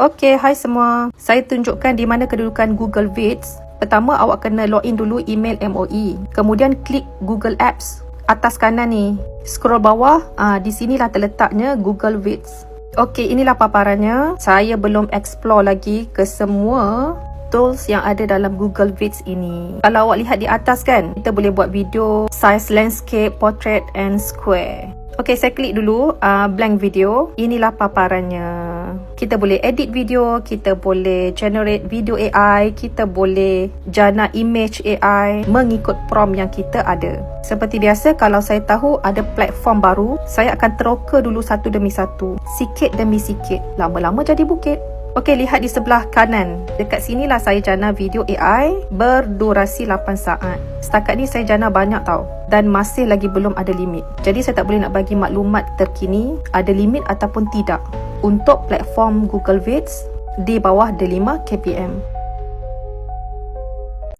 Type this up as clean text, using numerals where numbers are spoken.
Okey, hai semua. Saya tunjukkan di mana kedudukan Google Vids. Pertama, awak kena login dulu email MOE. Kemudian klik Google Apps. Atas kanan ni, scroll bawah, di sinilah terletaknya Google Vids. Okey, inilah paparannya. Saya belum explore lagi ke semua tools yang ada dalam Google Vids ini. Kalau awak lihat di atas kan, kita boleh buat video, size landscape, portrait and square. Okey, saya klik dulu blank video. Inilah paparannya. Kita boleh edit video, kita boleh generate video AI, kita boleh jana image AI mengikut prompt yang kita ada. Seperti biasa, kalau saya tahu ada platform baru, saya akan teroka dulu satu demi satu, sikit demi sikit. Lama-lama jadi bukit. Okey, lihat di sebelah kanan. Dekat sinilah saya jana video AI berdurasi 8 saat. Setakat ni saya jana banyak tau. Dan masih lagi belum ada limit. Jadi saya tak boleh nak bagi maklumat terkini ada limit ataupun tidak untuk platform Google Vids di bawah 5 kpm.